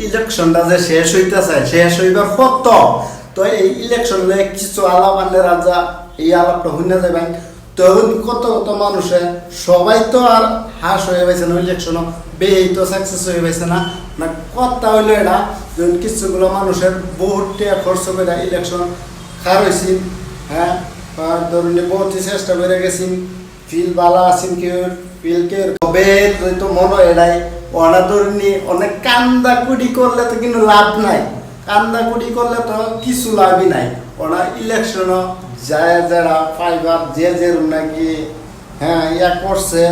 ইলেকশনটা যে শেষ হইতেছে, শেষ হইবার কত তো এই ইলেকশন কিছু আলাপ আনলে রাজা এই আলাপটা শুনে যাবেন তখন কত কত মানুষে সবাই তো আর হাস হয়ে গেছে না ইলেকশন বেই তো সাকসেস হয়ে গেছে না না কথা হইলো এটা যখন কিছুগুলো মানুষের বহুত টাকা খরচ করে ইলেকশন খার হয়েছি হ্যাঁ ধরুন বহুত চেষ্টা করে গেছি ফিল ভালো আছেন কেউ ফিল কেউ তবে তো মনে এটাই ওরা ধরুন অনেক কান্দা কুড়ি করলে তো কিন্তু লাভ নাই কান্দা কুড়ি করলে তো কিছু লাভই নাই ওরা ইলেকশনও যায় যারা ফাইবার যে যেরকম নাকি হ্যাঁ ইয়া করছে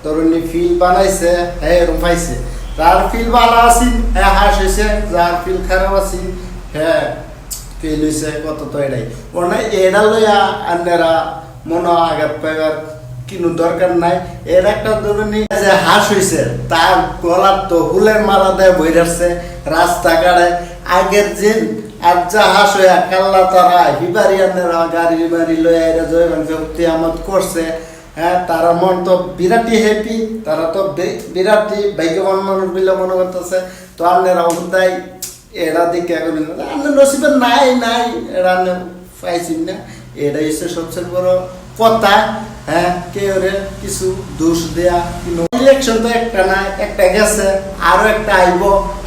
ধরুন ফিল বানাইছে হ্যাঁ এরকম পাইছে যার ফিল ভালো আছেন হ্যাঁ হাস হয়েছে যার ফিল খারাপ আছেন হ্যাঁ ফিল হয়েছে কত তো এটাই ওরা এটা লইয়া আপনারা মনে আঘাত পাইবার কিন্তু দরকার নাই এর একটা ধরুন যে হাস হয়েছে তার গলার তো ফুলের মালা দেয় বই রাখছে রাস্তাঘাটে আগের দিন আর যা হাস হইয়া কাল্লা তারা হিবারিয়ানেরা গাড়ি বাড়ি লইয়া এরা জয়বাংশক্তি আমদ করছে হ্যাঁ তারা মন তো বিরাটই হ্যাপি তারা তো বিরাটই ভাগ্যবান মানুষ বলে মনে করতেছে তো আপনারা অবদায় এরা দিকে আপনার নসিবের নাই নাই এরা পাইছেন না এটাই হচ্ছে সবচেয়ে বড় কথা হ্যাঁ কেউ কিছু দোষ দেয়া কিন্তু ইলেকশন তো একটা না একটা গেছে আরো একটা আইব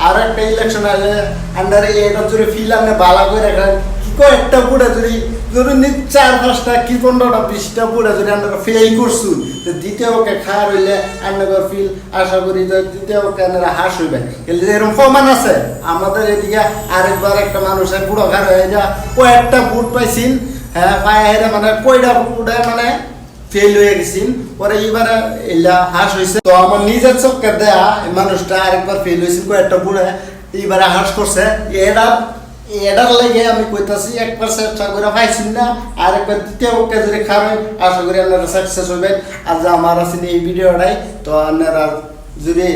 আরো একটা ইলেকশন আসলে আন্ডারে এটা যদি ফিল আপনি ভালো করে রাখেন কি কয়েকটা বুড়ে যদি ধরুন 4-5টা কি 15টা 20টা বুড়ে যদি আমরা ফেল করছুন তো দ্বিতীয়কে খাওয়া হইলে আন্ডার ফিল আশা করি যে দ্বিতীয়কে আপনারা হাস হইবেন কিন্তু এরকম প্রমাণ আছে আমাদের এদিকে আরেকবার একটা মানুষের বুড়ো খার হয়ে যা কয়েকটা বুট পাইছেন হ্যাঁ পায়ে মানে কয়টা বুড়ে মানে ফেল হয়ে গেছি পরে এবারে এলা হাস হয়েছে তো আমার নিজের চোখে দেয়া মানুষটা আরেকবার ফেল হয়েছিল কয়েকটা বুড়ে এবারে হাস করছে এটার লেগে আমি কইতাছি একবার চেষ্টা করে পাইছি না আরেকবার দ্বিতীয় পক্ষে যদি খাবেন আশা করি আপনারা সাকসেস হবেন আর যা আমার আছেন এই ভিডিওটাই তো আপনারা যদি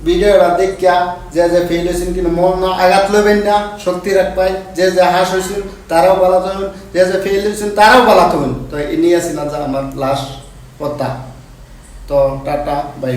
ভিডিওটা দেখিয়া যে যে ফেল হয়েছেন কিন্তু মন আঘাত লবেন না শক্তি রাখবাই যে যে হাস হয়েছিল তারাও বলা থাকুন যে যে ফেল হয়েছেন তারাও বলা থাকুন তো এ নিয়ে আসি না যা আমার লাস্ট কথা তো টাটা বাই।